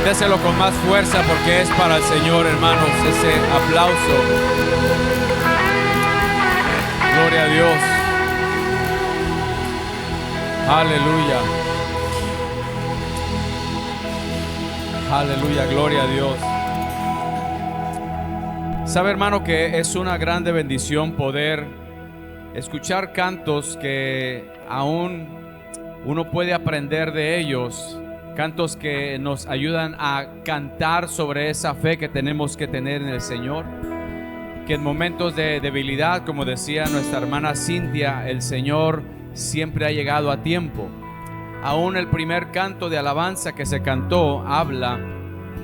Déselo con más fuerza porque es para el Señor, hermanos, ese aplauso. Gloria a Dios. Aleluya. Aleluya, gloria a Dios. Sabe, hermano, que es una grande bendición poder escuchar cantos que aún uno puede aprender de ellos. Cantos que nos ayudan a cantar sobre esa fe que tenemos que tener en el Señor. Que en momentos de debilidad, como decía nuestra hermana Cintia, el Señor siempre ha llegado a tiempo. Aún el primer canto de alabanza que se cantó habla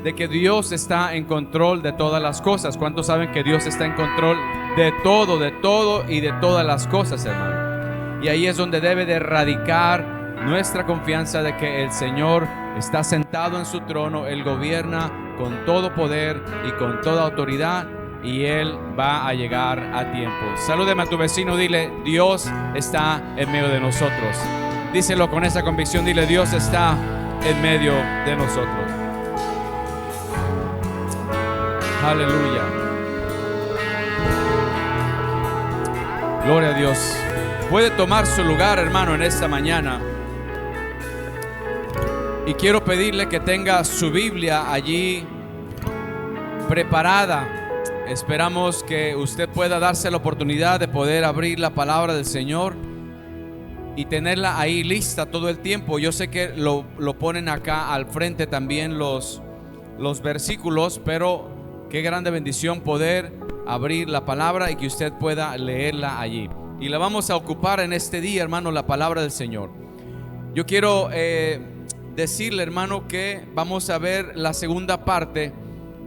de que Dios está en control de todas las cosas. ¿Cuántos saben que Dios está en control de todo y de todas las cosas, hermano? Y ahí es donde debe de radicar nuestra confianza de que el Señor está sentado en su trono. Él gobierna con todo poder y con toda autoridad, y Él va a llegar a tiempo. Salúdeme a tu vecino, dile: Dios está en medio de nosotros. Díselo con esa convicción, dile: Dios está en medio de nosotros. Aleluya. Gloria a Dios. Puede tomar su lugar, hermano, en esta mañana. Y quiero pedirle que tenga su Biblia allí preparada. Esperamos que usted pueda darse la oportunidad de poder abrir la palabra del Señor y tenerla ahí lista todo el tiempo. Yo sé que lo ponen acá al frente también los versículos, pero qué grande bendición poder abrir la palabra y que usted pueda leerla allí. Y la vamos a ocupar en este día, hermano, la palabra del Señor. Yo quiero decirle, hermano, que vamos a ver la segunda parte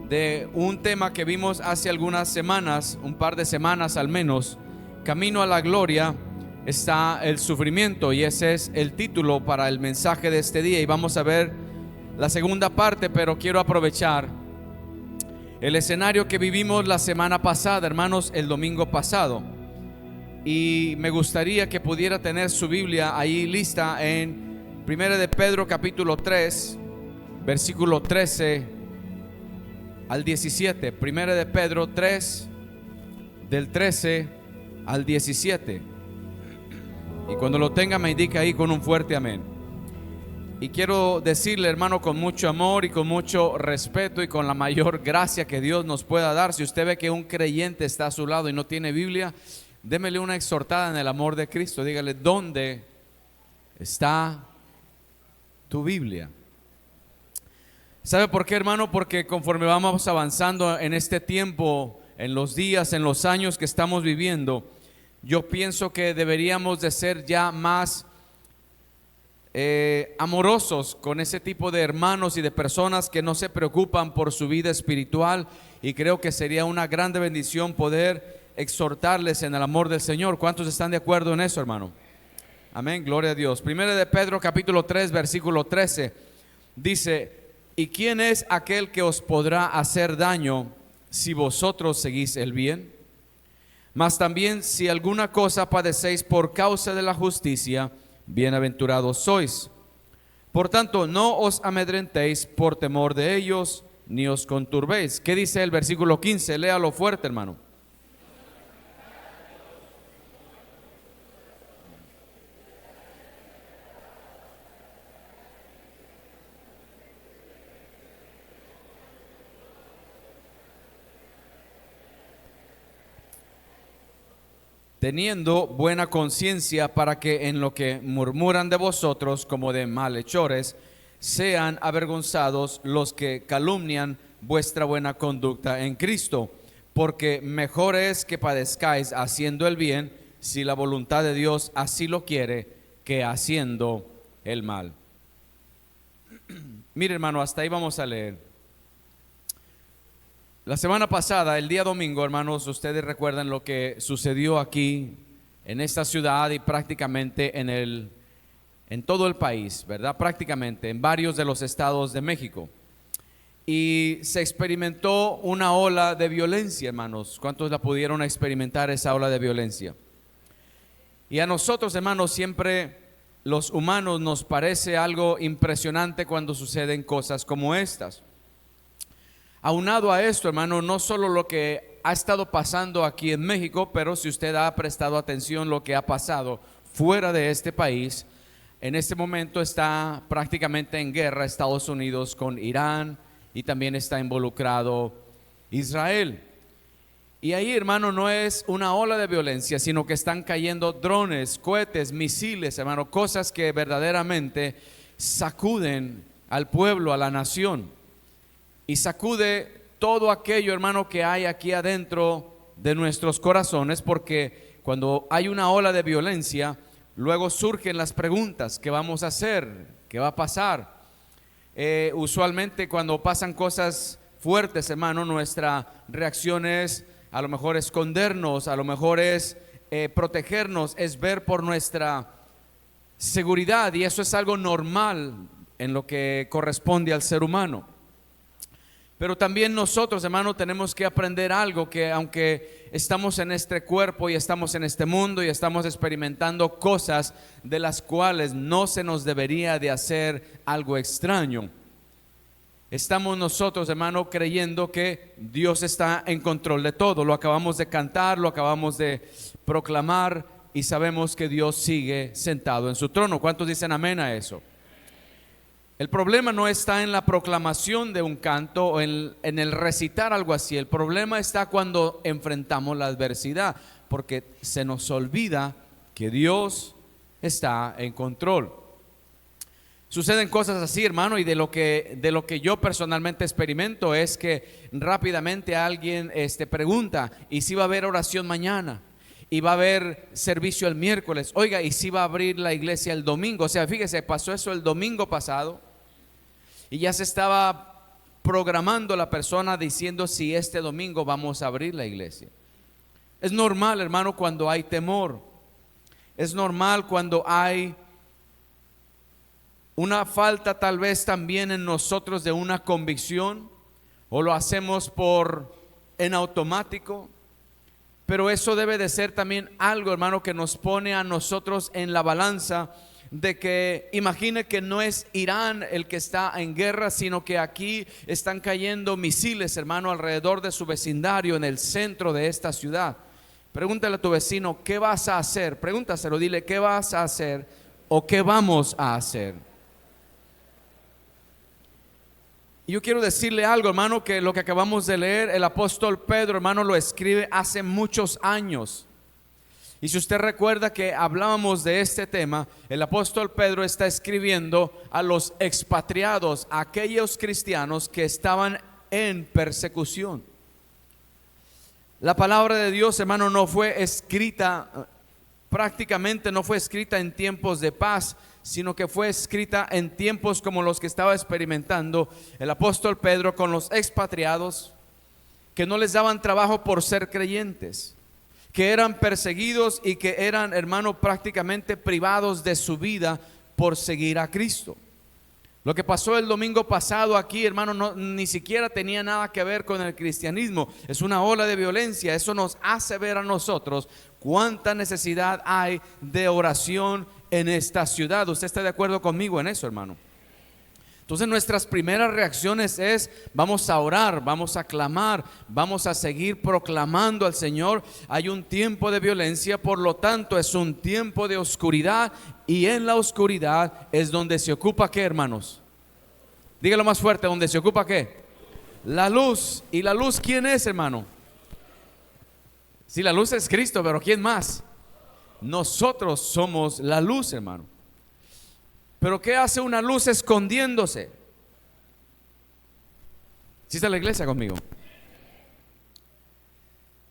de un tema que vimos hace algunas semanas, un par de semanas al menos. Camino a la gloria está el sufrimiento, y ese es el título para el mensaje de este día. Y vamos a ver la segunda parte, pero quiero aprovechar el escenario que vivimos la semana pasada, hermanos, el domingo pasado. Y me gustaría que pudiera tener su Biblia ahí lista en 1 de Pedro capítulo 3, versículo 13 al 17. 1 de Pedro 3, del 13 al 17. Y cuando lo tenga me indica ahí con un fuerte amén. Y quiero decirle, hermano, con mucho amor y con mucho respeto y con la mayor gracia que Dios nos pueda dar, si usted ve que un creyente está a su lado y no tiene Biblia, démele una exhortada en el amor de Cristo. Dígale: ¿dónde está tu Biblia? ¿Sabe por qué, hermano? Porque conforme vamos avanzando en este tiempo, en los días, en los años que estamos viviendo, yo pienso que deberíamos de ser ya más amorosos con ese tipo de hermanos y de personas que no se preocupan por su vida espiritual. Y creo que sería una grande bendición poder exhortarles en el amor del Señor. ¿Cuántos están de acuerdo en eso, hermano? Amén, gloria a Dios. 1 de Pedro capítulo 3, versículo 13 dice: ¿y quién es aquel que os podrá hacer daño si vosotros seguís el bien? Mas también si alguna cosa padecéis por causa de la justicia, bienaventurados sois. Por tanto, no os amedrentéis por temor de ellos, ni os conturbéis. ¿Qué dice el versículo 15? Léalo fuerte, hermano. Teniendo buena conciencia, para que en lo que murmuran de vosotros como de malhechores, sean avergonzados los que calumnian vuestra buena conducta en Cristo. Porque mejor es que padezcáis haciendo el bien, si la voluntad de Dios así lo quiere, que haciendo el mal. Mire, hermano, hasta ahí vamos a leer. La semana pasada, el día domingo, hermanos, ustedes recuerdan lo que sucedió aquí en esta ciudad y prácticamente en todo el país, ¿verdad? Prácticamente en varios de los estados de México. Y se experimentó una ola de violencia, hermanos. ¿Cuántos la pudieron experimentar, esa ola de violencia? Y a nosotros, hermanos, siempre los humanos nos parece algo impresionante cuando suceden cosas como estas. Aunado a esto, hermano, no solo lo que ha estado pasando aquí en México, pero si usted ha prestado atención lo que ha pasado fuera de este país, en este momento está prácticamente en guerra Estados Unidos con Irán y también está involucrado Israel. Y ahí, hermano, no es una ola de violencia, sino que están cayendo drones, cohetes, misiles, hermano, cosas que verdaderamente sacuden al pueblo, a la nación, y sacude todo aquello, hermano, que hay aquí adentro de nuestros corazones, porque cuando hay una ola de violencia, luego surgen las preguntas: ¿qué vamos a hacer? ¿Qué va a pasar? Usualmente cuando pasan cosas fuertes, hermano, nuestra reacción es a lo mejor escondernos, a lo mejor es protegernos, es ver por nuestra seguridad, y eso es algo normal en lo que corresponde al ser humano. Pero también nosotros, hermano, tenemos que aprender algo, que aunque estamos en este cuerpo y estamos en este mundo y estamos experimentando cosas de las cuales no se nos debería de hacer algo extraño, estamos nosotros, hermano, creyendo que Dios está en control de todo. Lo acabamos de cantar, lo acabamos de proclamar, y sabemos que Dios sigue sentado en su trono. ¿Cuántos dicen amén a eso? El problema no está en la proclamación de un canto o en el recitar algo así. El problema está cuando enfrentamos la adversidad, porque se nos olvida que Dios está en control. Suceden cosas así, hermano, y de lo que yo personalmente experimento es que rápidamente alguien pregunta: ¿y si va a haber oración mañana? ¿Y va a haber servicio el miércoles? Oiga, ¿y si va a abrir la iglesia el domingo? O sea, fíjese, pasó eso el domingo pasado y ya se estaba programando la persona diciendo si este domingo vamos a abrir la iglesia. Es normal, hermano, cuando hay temor. Es normal cuando hay una falta tal vez también en nosotros de una convicción, o lo hacemos en automático. Pero eso debe de ser también algo, hermano, que nos pone a nosotros en la balanza, de que imagine que no es Irán el que está en guerra, sino que aquí están cayendo misiles, hermano, alrededor de su vecindario, en el centro de esta ciudad. Pregúntale a tu vecino: ¿qué vas a hacer? Pregúntaselo, dile: ¿qué vas a hacer o qué vamos a hacer? Y yo quiero decirle algo, hermano, que lo que acabamos de leer, el apóstol Pedro, hermano, lo escribe hace muchos años. Y si usted recuerda que hablábamos de este tema, el apóstol Pedro está escribiendo a los expatriados, a aquellos cristianos que estaban en persecución. La palabra de Dios, hermano, no fue escrita, prácticamente no fue escrita en tiempos de paz, sino que fue escrita en tiempos como los que estaba experimentando el apóstol Pedro con los expatriados, que no les daban trabajo por ser creyentes, que eran perseguidos y que eran, hermano, prácticamente privados de su vida por seguir a Cristo. Lo que pasó el domingo pasado aquí, hermano, ni siquiera tenía nada que ver con el cristianismo. Es una ola de violencia. Eso nos hace ver a nosotros cuánta necesidad hay de oración en esta ciudad. ¿Usted está de acuerdo conmigo en eso, hermano? Entonces nuestras primeras reacciones es: vamos a orar, vamos a clamar, vamos a seguir proclamando al Señor. Hay un tiempo de violencia, por lo tanto es un tiempo de oscuridad, y en la oscuridad es donde se ocupa, ¿qué, hermanos? Dígalo más fuerte: ¿donde se ocupa qué? La luz. ¿Y la luz quién es, hermano? Sí, la luz es Cristo, pero ¿quién más? Nosotros somos la luz, hermano. Pero ¿qué hace una luz escondiéndose? ¿Sí está la iglesia conmigo?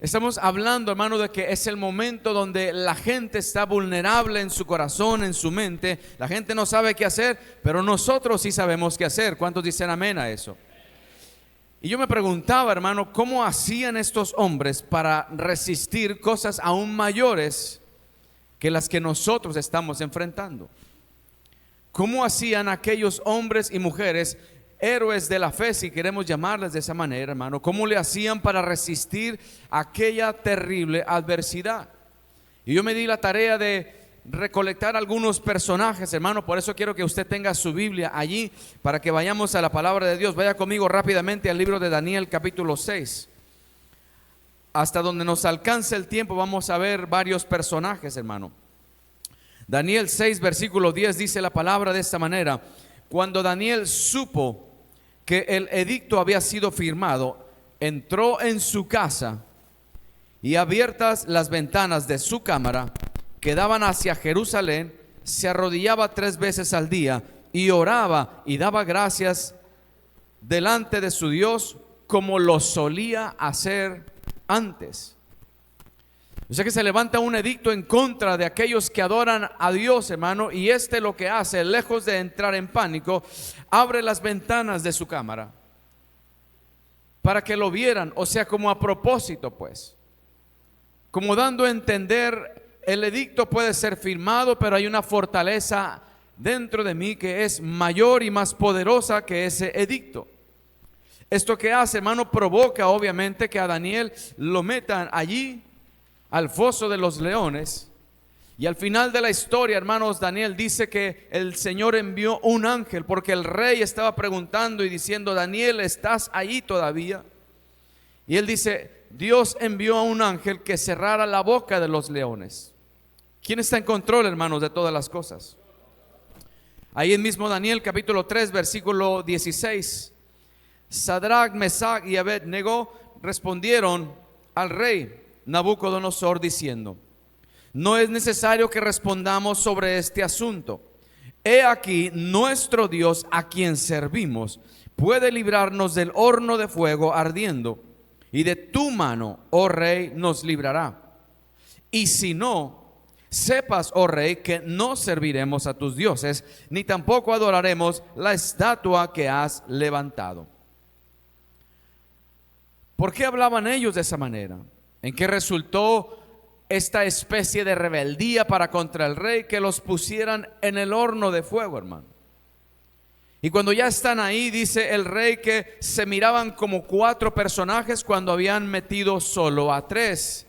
Estamos hablando, hermano, de que es el momento donde la gente está vulnerable en su corazón, en su mente. La gente no sabe qué hacer, pero nosotros sí sabemos qué hacer. ¿Cuántos dicen amén a eso? Y yo me preguntaba, hermano, ¿cómo hacían estos hombres para resistir cosas aún mayores que las que nosotros estamos enfrentando? ¿Cómo hacían aquellos hombres y mujeres, héroes de la fe, si queremos llamarles de esa manera, hermano? ¿Cómo le hacían para resistir aquella terrible adversidad? Y yo me di la tarea de recolectar algunos personajes, hermano. Por eso quiero que usted tenga su Biblia allí para que vayamos a la palabra de Dios. Vaya conmigo rápidamente al libro de Daniel capítulo 6. Hasta donde nos alcance el tiempo vamos a ver varios personajes, hermano. Daniel 6 versículo 10 dice la palabra de esta manera: cuando Daniel supo que el edicto había sido firmado, entró en su casa, y abiertas las ventanas de su cámara que daban hacia Jerusalén, se arrodillaba 3 veces al día y oraba y daba gracias delante de su Dios como lo solía hacer antes. O sea que se levanta un edicto en contra de aquellos que adoran a Dios, hermano, y lo que hace, lejos de entrar en pánico, abre las ventanas de su cámara para que lo vieran, o sea, como a propósito, pues, como dando a entender, el edicto puede ser firmado, pero hay una fortaleza dentro de mí que es mayor y más poderosa que ese edicto. Esto que hace, hermano, provoca obviamente que a Daniel lo metan allí al foso de los leones. Y al final de la historia, hermanos, Daniel dice que el Señor envió un ángel, porque el rey estaba preguntando y diciendo: Daniel, ¿estás ahí todavía? Y él dice: Dios envió a un ángel que cerrara la boca de los leones. ¿Quién está en control, hermanos, de todas las cosas? Ahí en mismo Daniel capítulo 3 versículo 16, Sadrach, Mesach y Abed-nego respondieron al rey Nabucodonosor diciendo: no es necesario que respondamos sobre este asunto. He aquí, nuestro Dios, a quien servimos, puede librarnos del horno de fuego ardiendo, y de tu mano, oh rey, nos librará. Y si no, sepas, oh rey, que no serviremos a tus dioses, ni tampoco adoraremos la estatua que has levantado. ¿Por qué hablaban ellos de esa manera? ¿En qué resultó esta especie de rebeldía para contra el rey? Que los pusieran en el horno de fuego, hermano. Y cuando ya están ahí, dice el rey que se miraban como 4 personajes cuando habían metido solo a 3.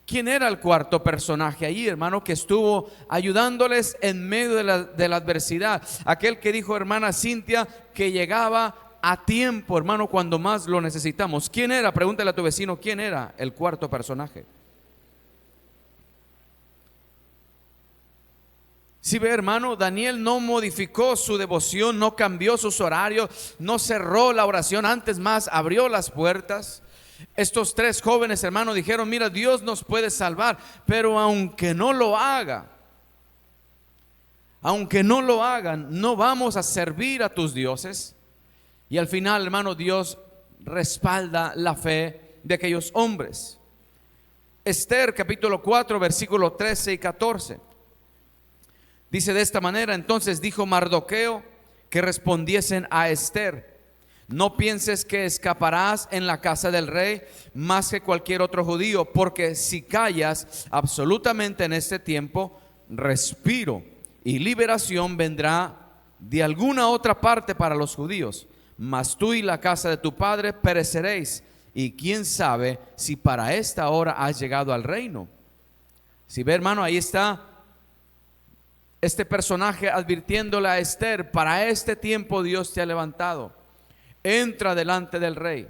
¿Quién era el cuarto personaje ahí, hermano, que estuvo ayudándoles en medio de la adversidad? Aquel que dijo, hermana Cintia, que llegaba a tiempo, hermano, cuando más lo necesitamos. ¿Quién era? Pregúntale a tu vecino, ¿quién era el cuarto personaje? Si ve, hermano, Daniel no modificó su devoción, no cambió sus horarios, no cerró la oración, antes más abrió las puertas. Estos 3 jóvenes, hermano, dijeron: mira, Dios nos puede salvar, pero aunque no lo haga, aunque no lo hagan, no vamos a servir a tus dioses. Y al final, hermano, Dios respalda la fe de aquellos hombres. Esther capítulo 4 versículo 13 y 14 dice de esta manera: entonces dijo Mardoqueo que respondiesen a Esther: no pienses que escaparás en la casa del rey más que cualquier otro judío, porque si callas absolutamente en este tiempo, respiro y liberación vendrá de alguna otra parte para los judíos, mas tú y la casa de tu padre pereceréis, y quién sabe si para esta hora has llegado al reino. Si ve, hermano, ahí está este personaje advirtiéndole a Esther: para este tiempo Dios te ha levantado, entra delante del rey,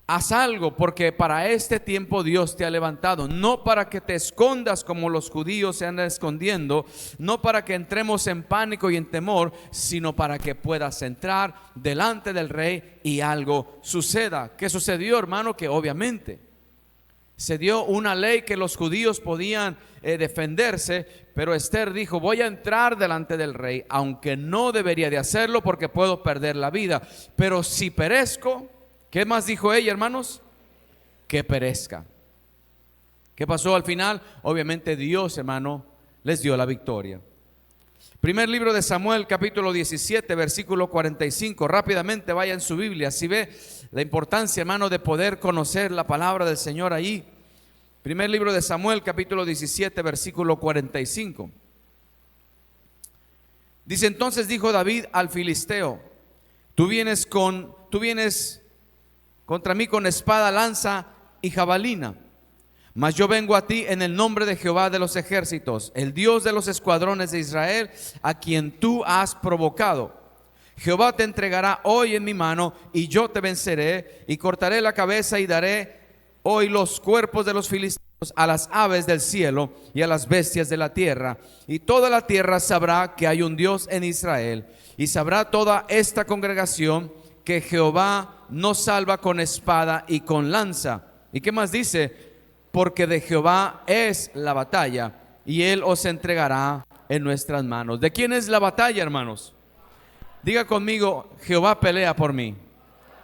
haz algo, porque para este tiempo Dios te ha levantado, no para que te escondas como los judíos se andan escondiendo, no para que entremos en pánico y en temor, sino para que puedas entrar delante del rey y algo suceda. ¿Qué sucedió, hermano? Que obviamente se dio una ley que los judíos podían defenderse, pero Esther dijo: voy a entrar delante del rey, aunque no debería de hacerlo porque puedo perder la vida, pero si perezco, ¿qué más dijo ella, hermanos? Que perezca. ¿Qué pasó al final? Obviamente Dios, hermano, les dio la victoria. Primer libro de Samuel, capítulo 17, versículo 45. Rápidamente vaya en su Biblia. Si ve la importancia, hermano, de poder conocer la palabra del Señor ahí. Primer libro de Samuel, capítulo 17, versículo 45. Dice: entonces dijo David al filisteo: tú vienes contra mí con espada, lanza y jabalina, Mas yo vengo a ti en el nombre de Jehová de los ejércitos, el Dios de los escuadrones de Israel, a quien tú has provocado. Jehová te entregará hoy en mi mano, y yo te venceré, y cortaré la cabeza, y daré hoy los cuerpos de los filisteos a las aves del cielo y a las bestias de la tierra. Y toda la tierra sabrá que hay un Dios en Israel, y sabrá toda esta congregación que Jehová no salva con espada y con lanza. ¿Y qué más dice? Porque de Jehová es la batalla, y Él os entregará en nuestras manos. ¿De quién es la batalla, hermanos? Diga conmigo: Jehová pelea por mí.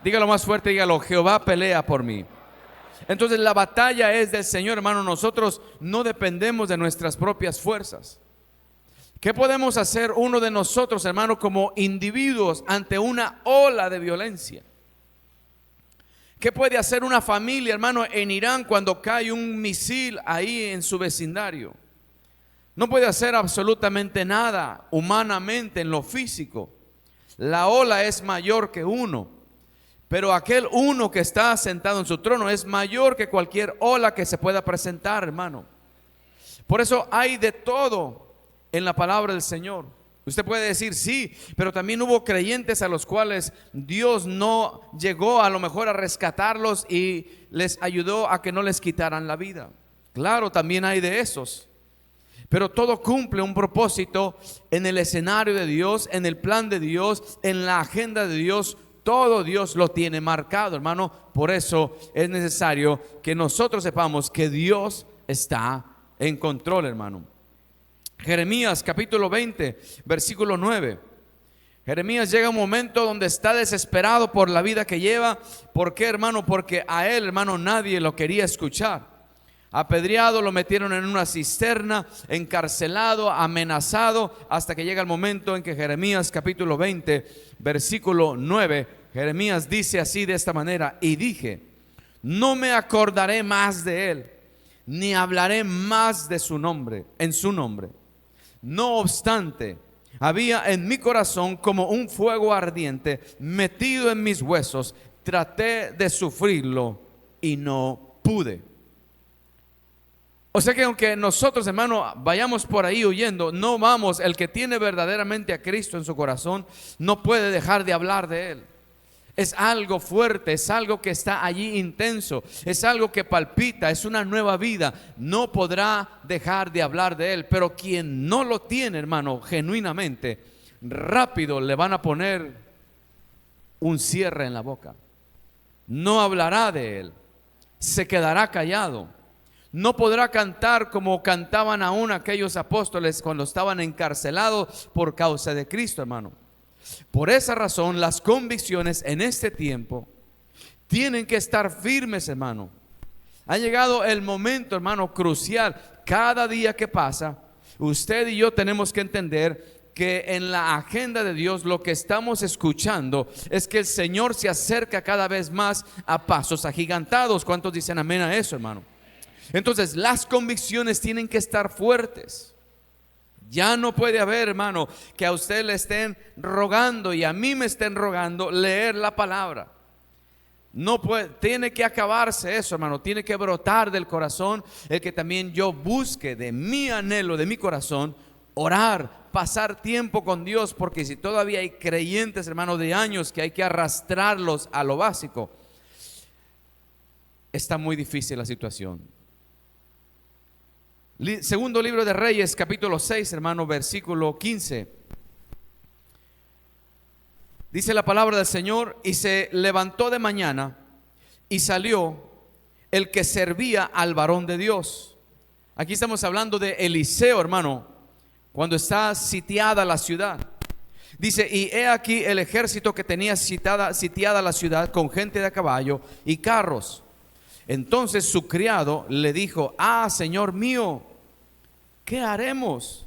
Dígalo más fuerte, dígalo: Jehová pelea por mí. Entonces la batalla es del Señor, hermano. Nosotros no dependemos de nuestras propias fuerzas. ¿Qué podemos hacer uno de nosotros, hermano, como individuos ante una ola de violencia? ¿Qué puede hacer una familia, hermano, en Irán cuando cae un misil ahí en su vecindario? No puede hacer absolutamente nada humanamente en lo físico. La ola es mayor que uno, pero aquel uno que está sentado en su trono es mayor que cualquier ola que se pueda presentar, hermano. Por eso hay de todo en la palabra del Señor. Usted puede decir sí, pero también hubo creyentes a los cuales Dios no llegó a lo mejor a rescatarlos y les ayudó a que no les quitaran la vida. Claro, también hay de esos. Pero todo cumple un propósito en el escenario de Dios, en el plan de Dios, en la agenda de Dios. Todo Dios lo tiene marcado, hermano. Por eso es necesario que nosotros sepamos que Dios está en control, hermano. Jeremías capítulo 20, versículo 9. Jeremías llega a un momento donde está desesperado por la vida que lleva. ¿Por qué, hermano? Porque a él, hermano, nadie lo quería escuchar. Apedreado, lo metieron en una cisterna, encarcelado, amenazado, hasta que llega el momento en que Jeremías capítulo 20, versículo 9, Jeremías dice así, de esta manera: y dije, no me acordaré más de él, ni hablaré más de su nombre, en su nombre. No obstante, había en mi corazón como un fuego ardiente metido en mis huesos. Traté de sufrirlo y no pude. O sea que aunque nosotros, hermano, vayamos por ahí huyendo, no vamos. El que tiene verdaderamente a Cristo en su corazón no puede dejar de hablar de Él. Es algo fuerte, es algo que está allí intenso, es algo que palpita, es una nueva vida. No podrá dejar de hablar de Él. Pero quien no lo tiene, hermano, genuinamente, rápido le van a poner un cierre en la boca. No hablará de Él, se quedará callado. No podrá cantar como cantaban aún aquellos apóstoles cuando estaban encarcelados por causa de Cristo, hermano. Por esa razón, las convicciones en este tiempo tienen que estar firmes, hermano. Ha llegado el momento, hermano, crucial. Cada día que pasa, usted y yo tenemos que entender que en la agenda de Dios lo que estamos escuchando es que el Señor se acerca cada vez más a pasos agigantados. ¿Cuántos dicen amén a eso, hermano? Entonces las convicciones tienen que estar fuertes. Ya no puede haber, hermano, que a usted le estén rogando y a mí me estén rogando leer la palabra. No puede, tiene que acabarse eso, hermano. Tiene que brotar del corazón el que también yo busque de mi anhelo, de mi corazón, orar, pasar tiempo con Dios. Porque si todavía hay creyentes, hermano, de años que hay que arrastrarlos a lo básico, está muy difícil la situación. Segundo libro de Reyes, capítulo 6, hermano, versículo 15. Dice la palabra del Señor: y se levantó de mañana y salió el que servía al varón de Dios. Aquí estamos hablando de Eliseo, hermano, cuando está sitiada la ciudad. Dice: y he aquí el ejército que tenía sitiada la ciudad con gente de a caballo y carros. Entonces su criado le dijo: Señor mío, ¿qué haremos?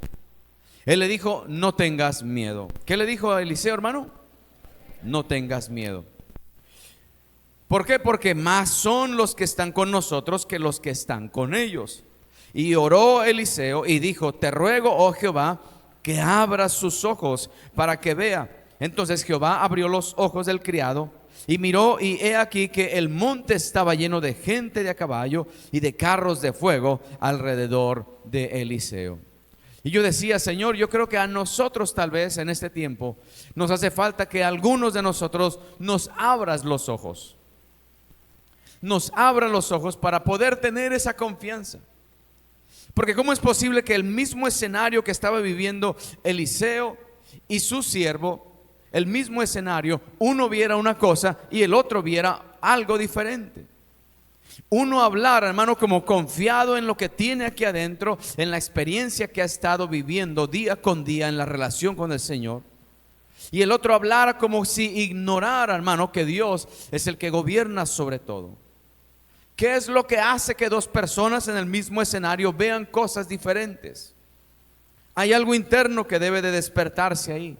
Él le dijo: no tengas miedo. ¿Qué le dijo a Eliseo, hermano? No tengas miedo. ¿Por qué? Porque más son los que están con nosotros que los que están con ellos. Y oró Eliseo y dijo: te ruego, oh Jehová, que abras sus ojos para que vea. Entonces Jehová abrió los ojos del criado Y miró, y he aquí que el monte estaba lleno de gente de a caballo y de carros de fuego alrededor de Eliseo. Y yo decía, Señor, yo creo que a nosotros tal vez en este tiempo nos hace falta que algunos de nosotros nos abras los ojos. Nos abran los ojos para poder tener esa confianza. Porque ¿cómo es posible que el mismo escenario que estaba viviendo Eliseo y su siervo, el mismo escenario, uno viera una cosa y el otro viera algo diferente? Uno hablara, hermano, como confiado en lo que tiene aquí adentro, en la experiencia que ha estado viviendo día con día en la relación con el Señor. Y el otro hablara como si ignorara, hermano, que Dios es el que gobierna sobre todo. ¿Qué es lo que hace que dos personas en el mismo escenario vean cosas diferentes? Hay algo interno que debe de despertarse ahí.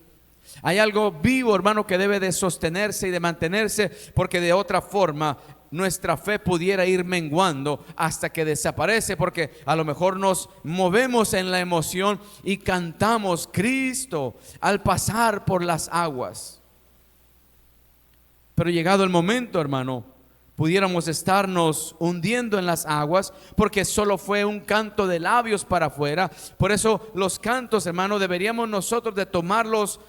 Hay algo vivo, hermano, que debe de sostenerse y de mantenerse, porque de otra forma nuestra fe pudiera ir menguando hasta que desaparece, porque a lo mejor nos movemos en la emoción y cantamos Cristo al pasar por las aguas. Pero llegado el momento, hermano, pudiéramos estarnos hundiendo en las aguas, porque solo fue un canto de labios para afuera. Por eso los cantos, hermano, deberíamos nosotros de tomarlos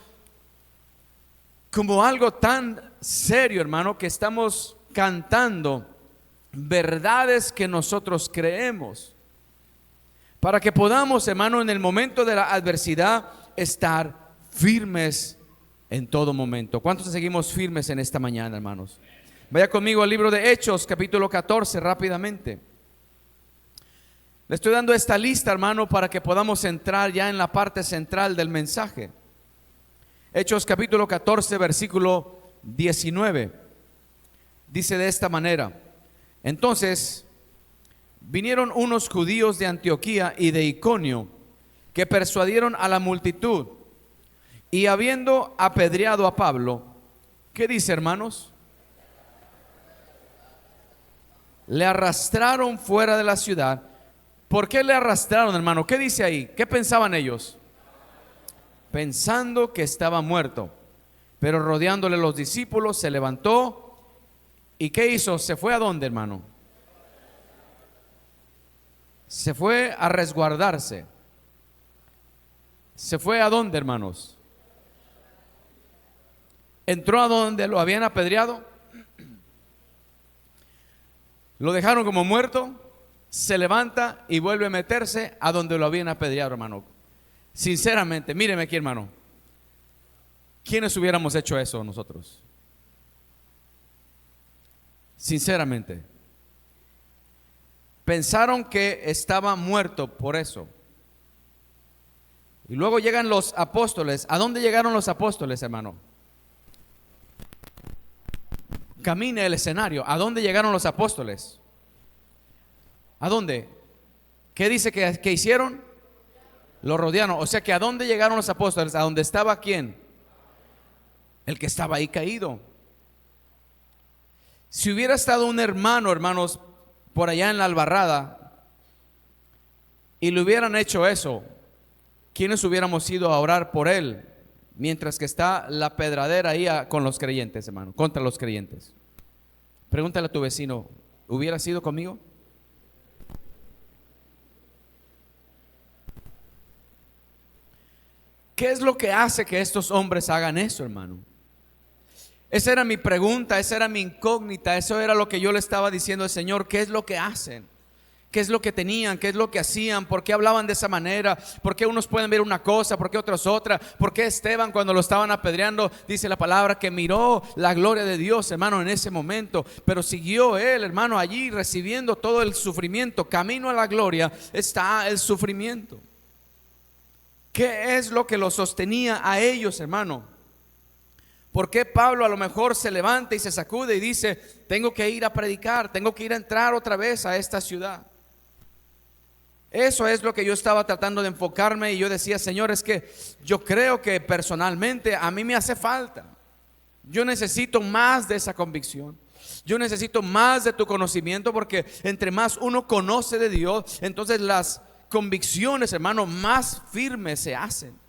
como algo tan serio, hermano, que estamos cantando verdades que nosotros creemos, para que podamos, hermano, en el momento de la adversidad estar firmes en todo momento. ¿Cuántos seguimos firmes en esta mañana, hermanos? Vaya conmigo al libro de Hechos, capítulo 14, rápidamente. Le estoy dando esta lista, hermano, para que podamos entrar ya en la parte central del mensaje. Hechos capítulo 14, versículo 19. Dice de esta manera: entonces vinieron unos judíos de Antioquía y de Iconio, que persuadieron a la multitud, y habiendo apedreado a Pablo, ¿qué dice, hermanos? Le arrastraron fuera de la ciudad. ¿Por qué le arrastraron, hermano? ¿Qué dice ahí? ¿Qué pensaban ellos? Pensando que estaba muerto. Pero rodeándole los discípulos, se levantó. ¿Y qué hizo? ¿Se fue a dónde, hermano? Se fue a resguardarse. ¿Se fue a dónde, hermanos? Entró a donde lo habían apedreado. Lo dejaron como muerto. Se levanta y vuelve a meterse a donde lo habían apedreado, hermano. Sinceramente, míreme aquí, hermano. ¿Quiénes hubiéramos hecho eso nosotros? Sinceramente. Pensaron que estaba muerto por eso. Y luego llegan los apóstoles. ¿A dónde llegaron los apóstoles, hermano? Camine el escenario. ¿A dónde llegaron los apóstoles? ¿A dónde? ¿Qué dice que hicieron? Lo rodearon. O sea que ¿a dónde llegaron los apóstoles? ¿A dónde estaba quién? El que estaba ahí caído. Si hubiera estado un hermano, hermanos, por allá en la albarrada, y le hubieran hecho eso, ¿quiénes hubiéramos ido a orar por él? Mientras que está la pedradera ahí con los creyentes, hermano, contra los creyentes. Pregúntale a tu vecino, ¿hubiera sido conmigo? ¿Qué es lo que hace que estos hombres hagan eso, hermano? Esa era mi pregunta, esa era mi incógnita, eso era lo que yo le estaba diciendo al Señor. ¿Qué es lo que hacen? ¿Qué es lo que tenían? ¿Qué es lo que hacían? ¿Por qué hablaban de esa manera? ¿Por qué unos pueden ver una cosa? ¿Por qué otros otra? ¿Por qué Esteban, cuando lo estaban apedreando, dice la palabra que miró la gloria de Dios, hermano, en ese momento? Pero siguió él, hermano, allí recibiendo todo el sufrimiento. Camino a la gloria está el sufrimiento. ¿Qué es lo que los sostenía a ellos, hermano? ¿Por qué Pablo a lo mejor se levanta y se sacude y dice: tengo que ir a predicar, tengo que ir a entrar otra vez a esta ciudad? Eso es lo que yo estaba tratando de enfocarme, y yo decía: Señor, es que yo creo que personalmente a mí me hace falta. Yo necesito más de esa convicción. Yo necesito más de tu conocimiento, porque entre más uno conoce de Dios, entonces las convicciones, hermano, más firmes se hacen.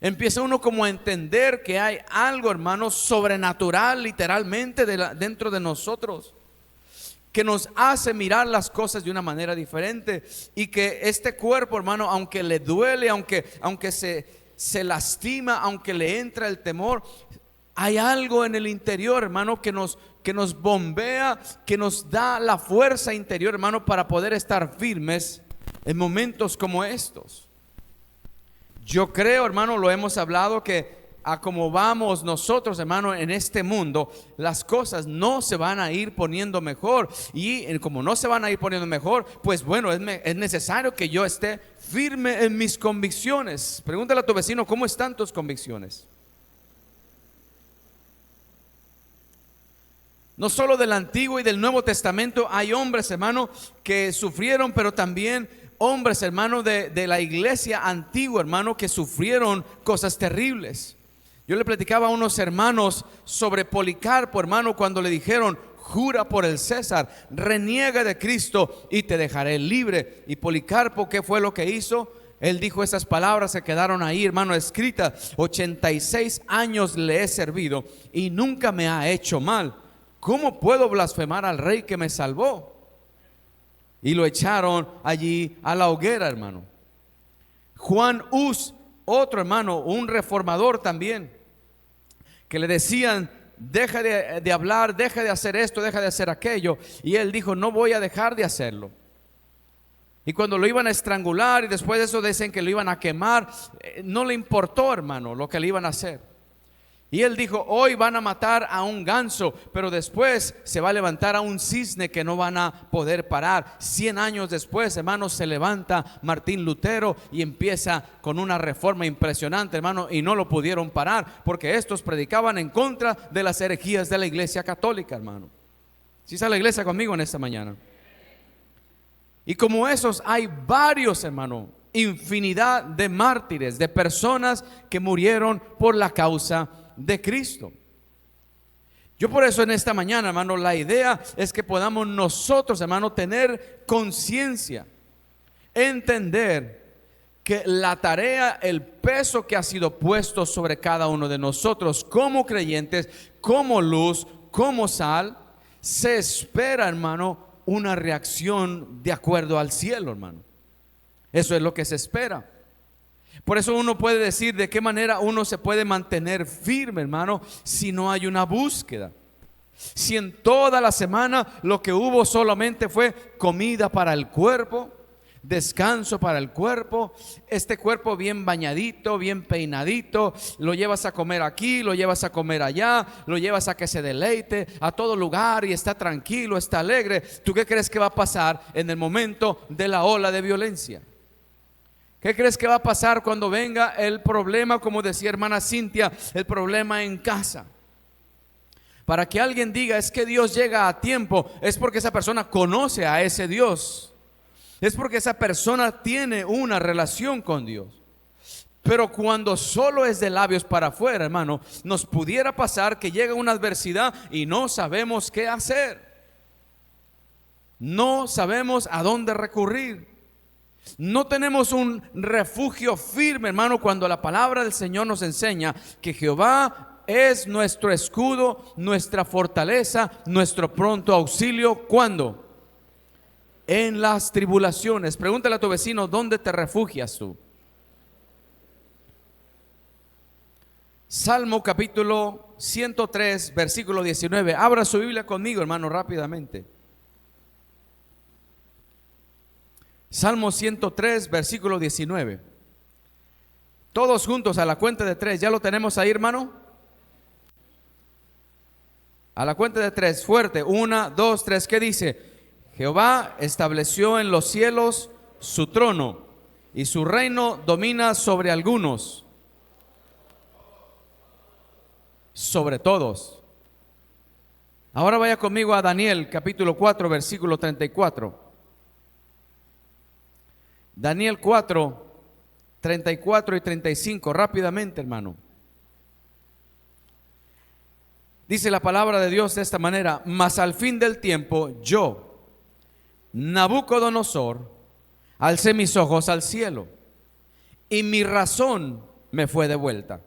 Empieza uno como a entender que hay algo, hermano, sobrenatural literalmente dentro de nosotros, que nos hace mirar las cosas de una manera diferente. Y que este cuerpo, hermano, aunque le duele, aunque se lastima, aunque le entra el temor, hay algo en el interior, hermano, que nos bombea, que nos da la fuerza interior, hermano, para poder estar firmes en momentos como estos. Yo creo, hermano, lo hemos hablado, que a como vamos nosotros, hermano, en este mundo, las cosas no se van a ir poniendo mejor. Y como no se van a ir poniendo mejor, pues bueno, es necesario que yo esté firme en mis convicciones. Pregúntale a tu vecino, ¿cómo están tus convicciones? No solo del Antiguo y del Nuevo Testamento hay hombres, hermano, que sufrieron, pero también hombres, hermano, de la iglesia antigua, hermano, que sufrieron cosas terribles. Yo le platicaba a unos hermanos sobre Policarpo, hermano, cuando le dijeron: jura por el César, reniega de Cristo y te dejaré libre. Y Policarpo, ¿qué fue lo que hizo? Él dijo esas palabras, se quedaron ahí, hermano, escritas: 86 años le he servido y nunca me ha hecho mal. ¿Cómo puedo blasfemar al rey que me salvó? Y lo echaron allí a la hoguera, hermano. Juan Hus, otro hermano, un reformador también, que le decían: deja de hablar, deja de hacer esto, deja de hacer aquello. Y él dijo: no voy a dejar de hacerlo. Y cuando lo iban a estrangular y después de eso dicen que lo iban a quemar, no le importó, hermano, lo que le iban a hacer. Y él dijo: hoy van a matar a un ganso, pero después se va a levantar a un cisne que no van a poder parar. 100 años después, hermano, se levanta Martín Lutero y empieza con una reforma impresionante, hermano, y no lo pudieron parar, porque estos predicaban en contra de las herejías de la iglesia católica, hermano. ¿Sí está la iglesia conmigo en esta mañana? Y como esos hay varios, hermano, infinidad de mártires, de personas que murieron por la causa de Cristo. Yo por eso en esta mañana, hermano, la idea es que podamos nosotros, hermano, tener conciencia, entender que la tarea, el peso que ha sido puesto sobre cada uno de nosotros como creyentes, como luz, como sal, se espera, hermano, una reacción de acuerdo al cielo, hermano. Eso es lo que se espera. Por eso uno puede decir de qué manera uno se puede mantener firme, hermano, si no hay una búsqueda. Si en toda la semana lo que hubo solamente fue comida para el cuerpo, descanso para el cuerpo, este cuerpo bien bañadito, bien peinadito, lo llevas a comer aquí, lo llevas a comer allá, lo llevas a que se deleite a todo lugar y está tranquilo, está alegre. ¿Tú qué crees que va a pasar en el momento de la ola de violencia? ¿Qué crees que va a pasar cuando venga el problema, como decía hermana Cintia, el problema en casa? Para que alguien diga: es que Dios llega a tiempo, es porque esa persona conoce a ese Dios, es porque esa persona tiene una relación con Dios. Pero cuando solo es de labios para afuera, hermano, nos pudiera pasar que llega una adversidad y no sabemos qué hacer, no sabemos a dónde recurrir. No tenemos un refugio firme, hermano, cuando la palabra del Señor nos enseña que Jehová es nuestro escudo, nuestra fortaleza, nuestro pronto auxilio. ¿Cuándo? En las tribulaciones. Pregúntale a tu vecino: ¿dónde te refugias tú? Salmo capítulo 103, versículo 19. Abra su Biblia conmigo, hermano, rápidamente. Salmo 103, versículo 19. Todos juntos a la cuenta de 3. ¿Ya lo tenemos ahí, hermano? A la cuenta de 3, fuerte. 1, 2, 3. ¿Qué dice? Jehová estableció en los cielos su trono, y su reino domina sobre algunos, sobre todos. Ahora vaya conmigo a Daniel capítulo 4, versículo 34. Daniel 4, 34 y 35, rápidamente, hermano. Dice la palabra de Dios de esta manera: mas al fin del tiempo, yo, Nabucodonosor, alcé mis ojos al cielo, y mi razón me fue devuelta.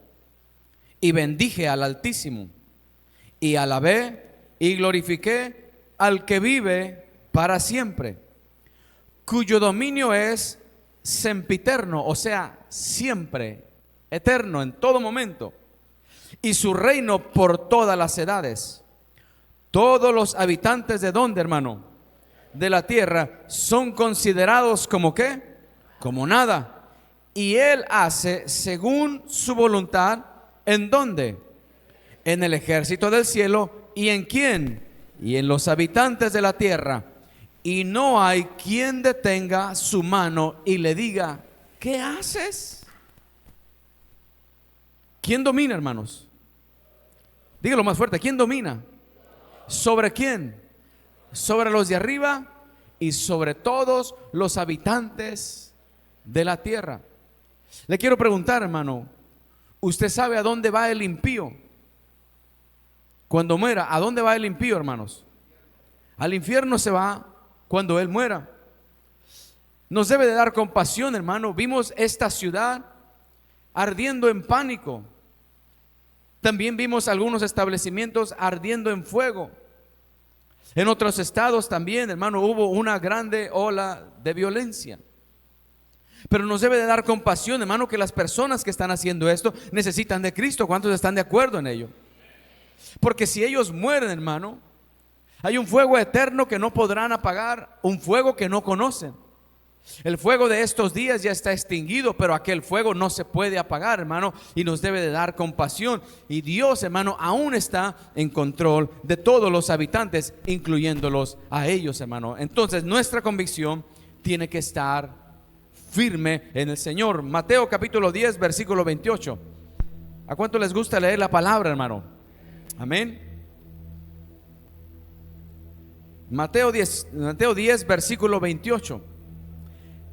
Y bendije al Altísimo, y alabé y glorifiqué al que vive para siempre, cuyo dominio es sempiterno, o sea, siempre, eterno, en todo momento, y su reino por todas las edades. Todos los habitantes de ¿dónde, hermano? De la tierra son considerados como ¿qué? Como nada. Y Él hace según su voluntad. ¿En dónde? En el ejército del cielo. ¿Y en quién? Y en los habitantes de la tierra. Y no hay quien detenga su mano y le diga: ¿qué haces? ¿Quién domina, hermanos? Dígalo más fuerte. ¿Quién domina? ¿Sobre quién? Sobre los de arriba y sobre todos los habitantes de la tierra. Le quiero preguntar, hermano, ¿usted sabe a dónde va el impío? Cuando muera, ¿a dónde va el impío, hermanos? Al infierno se va cuando él muera. Nos debe de dar compasión, hermano. Vimos esta ciudad ardiendo en pánico. También vimos algunos establecimientos ardiendo en fuego. En otros estados también, hermano, hubo una grande ola de violencia. Pero nos debe de dar compasión, hermano, que las personas que están haciendo esto necesitan de Cristo. ¿Cuántos están de acuerdo en ello? Porque si ellos mueren, hermano, hay un fuego eterno que no podrán apagar, un fuego que no conocen. El fuego de estos días ya está extinguido, pero aquel fuego no se puede apagar, hermano, y nos debe de dar compasión. Y Dios, hermano, aún está en control de todos los habitantes, incluyéndolos a ellos, hermano. Entonces nuestra convicción tiene que estar firme en el Señor. Mateo capítulo 10, versículo 28. ¿A cuánto les gusta leer la palabra, hermano? Amén. Mateo 10, versículo 28.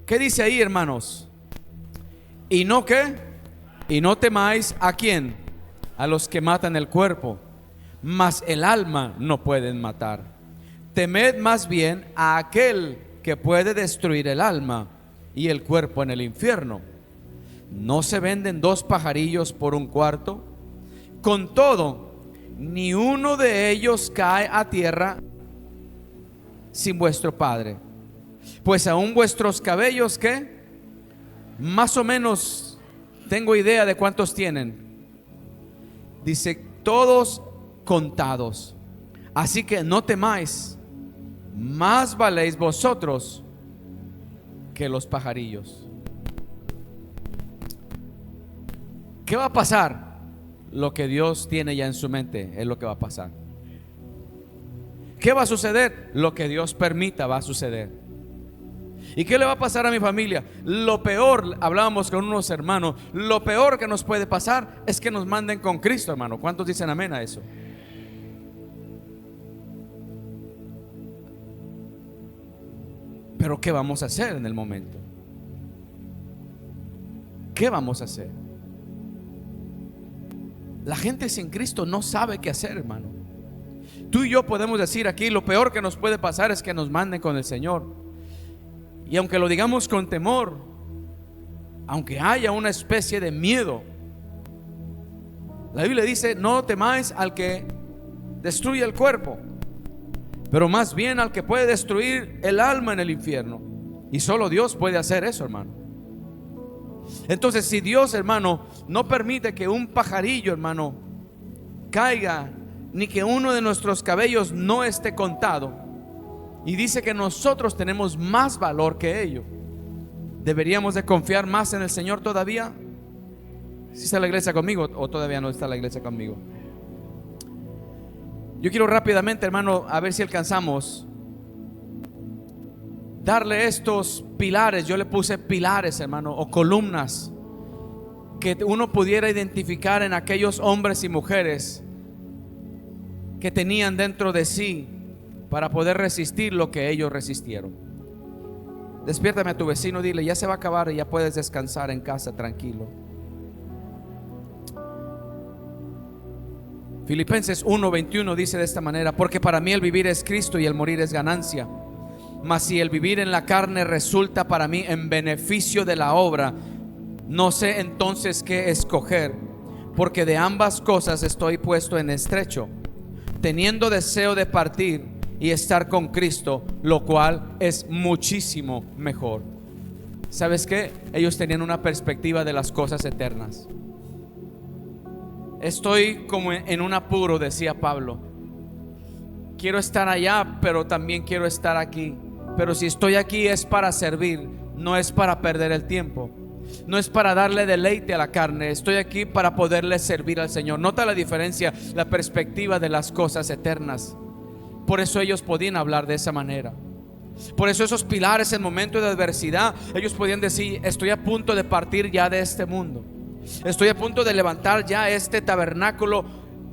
¿Qué dice ahí, hermanos? ¿Y no qué? Y no temáis ¿a quién? A los que matan el cuerpo, mas el alma no pueden matar. Temed más bien a aquel que puede destruir el alma y el cuerpo en el infierno. ¿No se venden 2 pajarillos por un cuarto? Con todo, ni uno de ellos cae a tierra sin vuestro Padre. Pues aún vuestros cabellos, ¿qué? Más o menos tengo idea de cuántos tienen. Dice, todos contados. Así que no temáis, más valéis vosotros que los pajarillos. ¿Qué va a pasar? Lo que Dios tiene ya en su mente es lo que va a pasar. ¿Qué va a suceder? Lo que Dios permita va a suceder. ¿Y qué le va a pasar a mi familia? Lo peor, hablábamos con unos hermanos, lo peor que nos puede pasar es que nos manden con Cristo, hermano. ¿Cuántos dicen amén a eso? Pero ¿qué vamos a hacer en el momento? ¿Qué vamos a hacer? La gente sin Cristo no sabe qué hacer, hermano. Tú y yo podemos decir aquí, lo peor que nos puede pasar es que nos manden con el Señor. Y aunque lo digamos con temor, aunque haya una especie de miedo, la Biblia dice, no temáis al que destruye el cuerpo, pero más bien al que puede destruir el alma en el infierno. Y solo Dios puede hacer eso, hermano. Entonces, si Dios, hermano, no permite que un pajarillo, hermano, caiga, ni que uno de nuestros cabellos no esté contado, y dice que nosotros tenemos más valor que ellos, ¿deberíamos de confiar más en el Señor todavía? ¿Sí está la iglesia conmigo o todavía no está la iglesia conmigo? Yo quiero rápidamente, hermano, a ver si alcanzamos darle estos pilares. Yo le puse pilares, hermano, o columnas que uno pudiera identificar en aquellos hombres y mujeres que tenían dentro de sí para poder resistir lo que ellos resistieron. Despiértame a tu vecino, dile, ya se va a acabar y ya puedes descansar en casa tranquilo. Filipenses 1:21 dice de esta manera: porque para mí el vivir es Cristo y el morir es ganancia. Mas si el vivir en la carne resulta para mí en beneficio de la obra, No sé entonces qué escoger, porque de ambas cosas estoy puesto en estrecho, teniendo deseo de partir y estar con Cristo, lo cual es muchísimo mejor. ¿Sabes qué? Ellos tenían una perspectiva de las cosas eternas. Estoy como en un apuro, decía Pablo. Quiero estar allá, pero también quiero estar aquí. Pero si estoy aquí es para servir, no es para perder el tiempo. No es para darle deleite a la carne. Estoy aquí para poderle servir al Señor. Nota la diferencia, la perspectiva de las cosas eternas. Por eso ellos podían hablar de esa manera. Por eso esos pilares en momentos de adversidad, ellos podían decir: estoy a punto de partir ya de este mundo. Estoy a punto de levantar ya este tabernáculo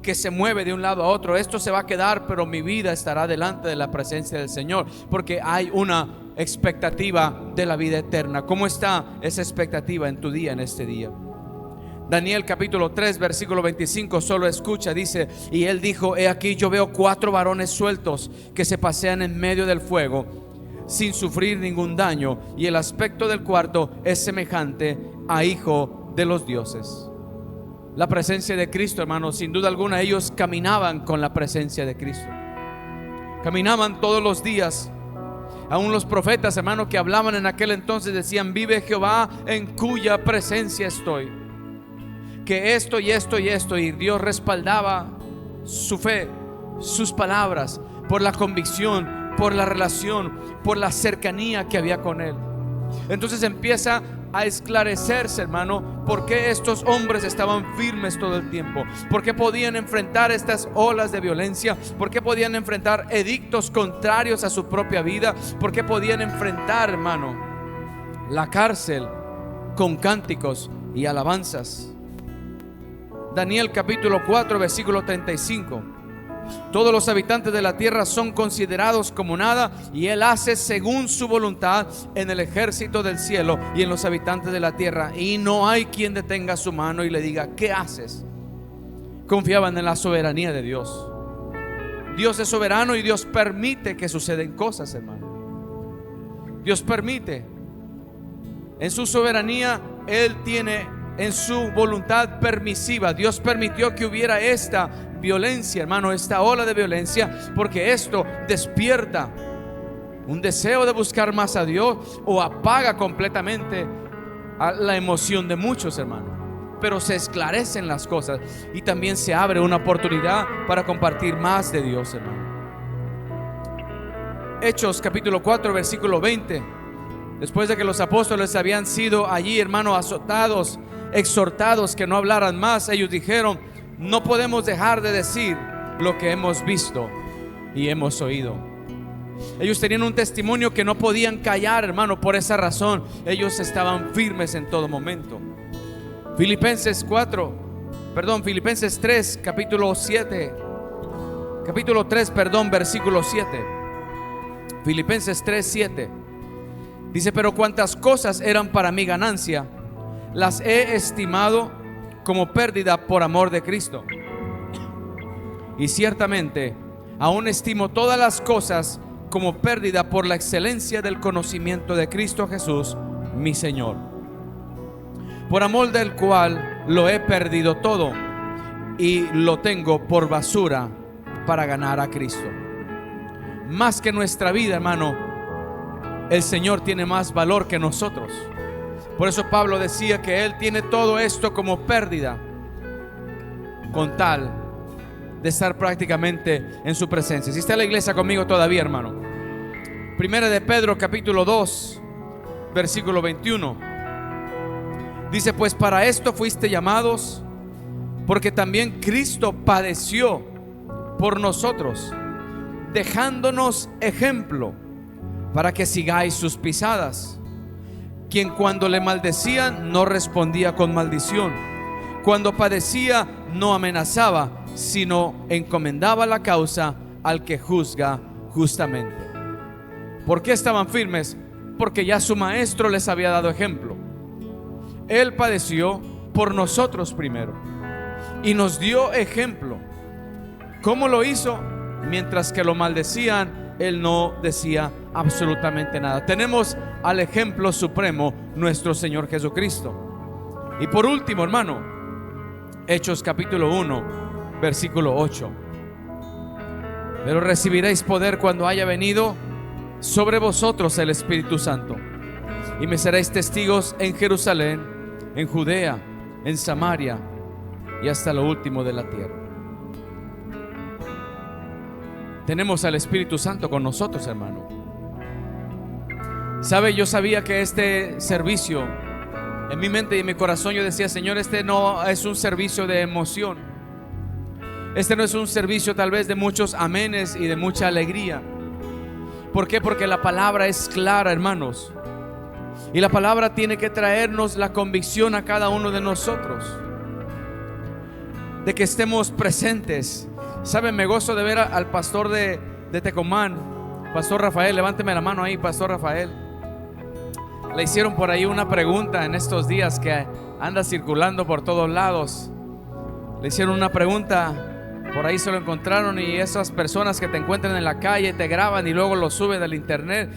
que se mueve de un lado a otro. Esto se va a quedar, pero mi vida estará delante de la presencia del Señor, porque hay una expectativa de la vida eterna. ¿Cómo está esa expectativa en tu día, en este día? Daniel capítulo 3 versículo 25, solo escucha, dice: y él dijo: he aquí yo veo 4 varones sueltos que se pasean en medio del fuego sin sufrir ningún daño, y el aspecto del cuarto es semejante a hijo de los dioses. La presencia de Cristo, hermanos, sin duda alguna, ellos caminaban con la presencia de Cristo. Caminaban todos los días. Aún los profetas, hermanos, que hablaban en aquel entonces decían: vive Jehová en cuya presencia estoy. Que esto y esto y esto, y Dios respaldaba su fe, sus palabras, por la convicción, por la relación, por la cercanía que había con Él. Entonces empieza a esclarecerse, hermano, por qué estos hombres estaban firmes todo el tiempo, por qué podían enfrentar estas olas de violencia, por qué podían enfrentar edictos contrarios a su propia vida, por qué podían enfrentar, hermano, la cárcel con cánticos y alabanzas. Daniel capítulo 4 versículo 35: todos los habitantes de la tierra son considerados como nada, y Él hace según su voluntad en el ejército del cielo y en los habitantes de la tierra, y no hay quien detenga su mano y le diga: ¿qué haces? Confiaban en la soberanía de Dios. Dios es soberano y Dios permite que suceden cosas, hermano. Dios permite. En su soberanía Él tiene, en su voluntad permisiva, Dios permitió que hubiera esta violencia, hermano, esta ola de violencia, porque esto despierta un deseo de buscar más a Dios, o apaga completamente a la emoción de muchos, hermano. Pero se esclarecen las cosas y también se abre una oportunidad para compartir más de Dios, hermano. Hechos capítulo 4 versículo 20: después de que los apóstoles habían sido allí, hermano, azotados, exhortados que no hablaran más, ellos dijeron: no podemos dejar de decir lo que hemos visto y hemos oído. Ellos tenían un testimonio que no podían callar, hermano. Por esa razón ellos estaban firmes en todo momento. Filipenses 3 capítulo 3, versículo 7. Filipenses 3, 7 dice: pero cuantas cosas eran para mi ganancia, las he estimado como pérdida por amor de Cristo. Y ciertamente aún estimo todas las cosas como pérdida por la excelencia del conocimiento de Cristo Jesús, mi Señor, por amor del cual lo he perdido todo y lo tengo por basura para ganar a Cristo. Más que nuestra vida, hermano, el Señor tiene más valor que nosotros. Por eso Pablo decía que él tiene todo esto como pérdida, con tal de estar prácticamente en su presencia. Si está la iglesia conmigo todavía, hermano. Primera de Pedro capítulo 2 versículo 21 dice: pues para esto fuiste llamados, porque también Cristo padeció por nosotros, dejándonos ejemplo para que sigáis sus pisadas, quien cuando le maldecían no respondía con maldición, cuando padecía no amenazaba, sino encomendaba la causa al que juzga justamente. ¿Por qué estaban firmes? Porque ya su maestro les había dado ejemplo. Él padeció por nosotros primero y nos dio ejemplo. ¿Cómo lo hizo? Mientras que lo maldecían, él no decía absolutamente nada. Tenemos al ejemplo supremo, nuestro Señor Jesucristo. Y por último, hermano, Hechos capítulo 1, versículo 8. Pero recibiréis poder cuando haya venido sobre vosotros el Espíritu Santo, y me seréis testigos en Jerusalén, en Judea, en Samaria y hasta lo último de la tierra. Tenemos al Espíritu Santo con nosotros, hermano. ¿Sabe? Yo sabía que este servicio, en mi mente y en mi corazón yo decía: Señor, este no es un servicio de emoción. Este no es un servicio tal vez de muchos amenes y de mucha alegría. ¿Por qué? Porque la palabra es clara, hermanos. Y la palabra tiene que traernos la convicción a cada uno de nosotros de que estemos presentes. ¿Saben? Me gozo de ver al pastor de Tecomán, Pastor Rafael. Levánteme la mano ahí, Pastor Rafael. Le hicieron por ahí una pregunta en estos días que anda circulando por todos lados. Le hicieron una pregunta, por ahí se lo encontraron, y esas personas que te encuentran en la calle te graban y luego lo suben del internet.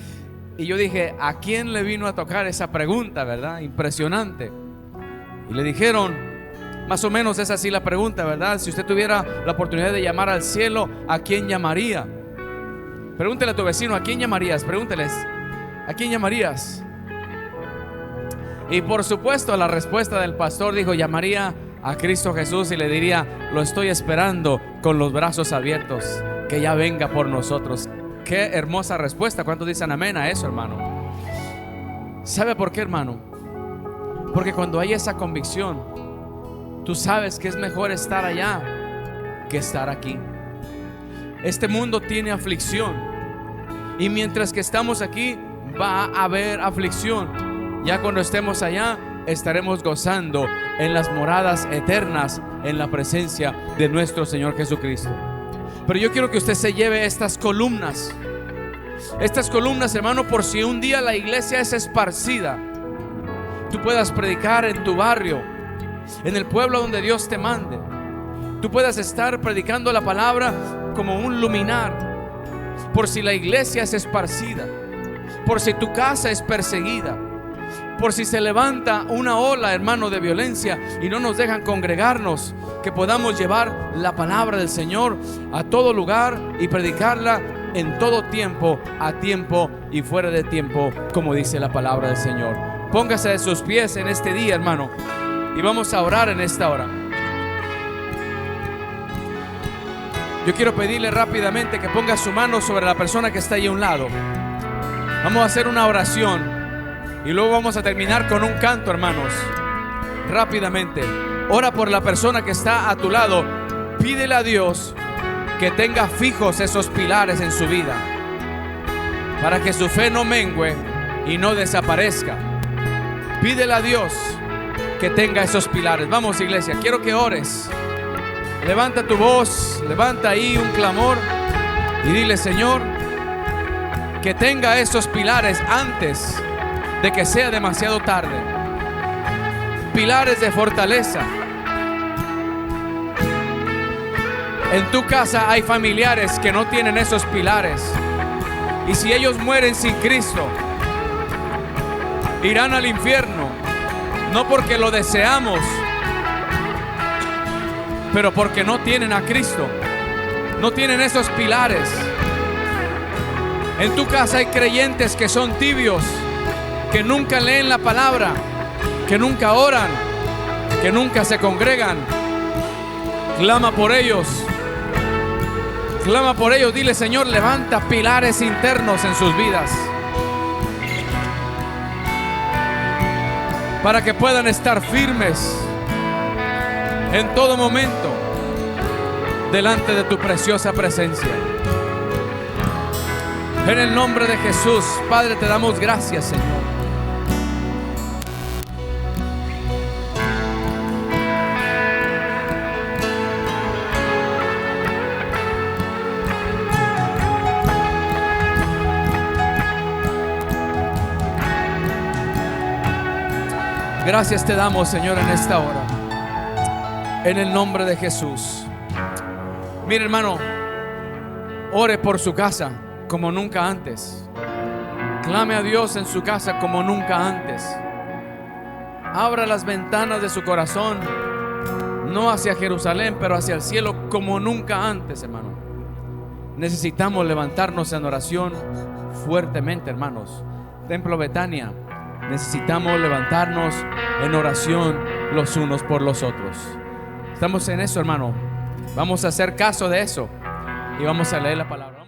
Y yo dije: ¿a quién le vino a tocar esa pregunta, verdad? Impresionante. Y le dijeron, más o menos es así la pregunta, ¿verdad? Si usted tuviera la oportunidad de llamar al cielo, ¿a quién llamaría? Pregúntele a tu vecino: ¿a quién llamarías? Pregúnteles: ¿a quién llamarías? Y por supuesto la respuesta del pastor dijo: llamaría a Cristo Jesús y le diría: lo estoy esperando con los brazos abiertos, que ya venga por nosotros. Qué hermosa respuesta. ¿Cuántos dicen amén a eso, hermano? ¿Sabe por qué, hermano? Porque cuando hay esa convicción, tú sabes que es mejor estar allá que estar aquí. Este mundo tiene aflicción, y mientras que estamos aquí va a haber aflicción. Ya cuando estemos allá estaremos gozando en las moradas eternas, en la presencia de nuestro Señor Jesucristo. Pero yo quiero que usted se lleve estas columnas, hermano, por si un día la iglesia es esparcida, tú puedas predicar en tu barrio, en el pueblo donde Dios te mande. Tú puedas estar predicando la palabra como un luminar. Por si la iglesia es esparcida, por si tu casa es perseguida, por si se levanta una ola, hermano, de violencia y no nos dejan congregarnos, que podamos llevar la palabra del Señor a todo lugar y predicarla en todo tiempo, a tiempo y fuera de tiempo, como dice la palabra del Señor. Póngase de sus pies en este día, hermano, y vamos a orar en esta hora. Yo quiero pedirle rápidamente que ponga su mano sobre la persona que está ahí a un lado. Vamos a hacer una oración y luego vamos a terminar con un canto, hermanos. Rápidamente, ora por la persona que está a tu lado. Pídele a Dios que tenga fijos esos pilares en su vida, para que su fe no mengue y no desaparezca. Pídele a Dios que tenga esos pilares. Vamos, iglesia, quiero que ores. Levanta tu voz, levanta ahí un clamor y dile: Señor, que tenga esos pilares antes de que sea demasiado tarde. Pilares de fortaleza. En tu casa hay familiares que no tienen esos pilares, y si ellos mueren sin Cristo, irán al infierno, no porque lo deseamos, pero porque no tienen a Cristo, no tienen esos pilares. En tu casa hay creyentes que son tibios, que nunca leen la palabra, que nunca oran, que nunca se congregan. Clama por ellos. Clama por ellos. Dile: Señor, levanta pilares internos en sus vidas, para que puedan estar firmes en todo momento delante de tu preciosa presencia. En el nombre de Jesús, Padre, te damos gracias, Señor. Gracias te damos, Señor, en esta hora, en el nombre de Jesús. Mire, hermano, ore por su casa como nunca antes. Clame a Dios en su casa como nunca antes. abra las ventanas de su corazón, no hacia Jerusalén, pero hacia el cielo como nunca antes, hermano. Necesitamos levantarnos en oración fuertemente, hermanos. Templo Betania, necesitamos levantarnos en oración los unos por los otros. Estamos en eso, hermano. Vamos a hacer caso de eso y vamos a leer la palabra.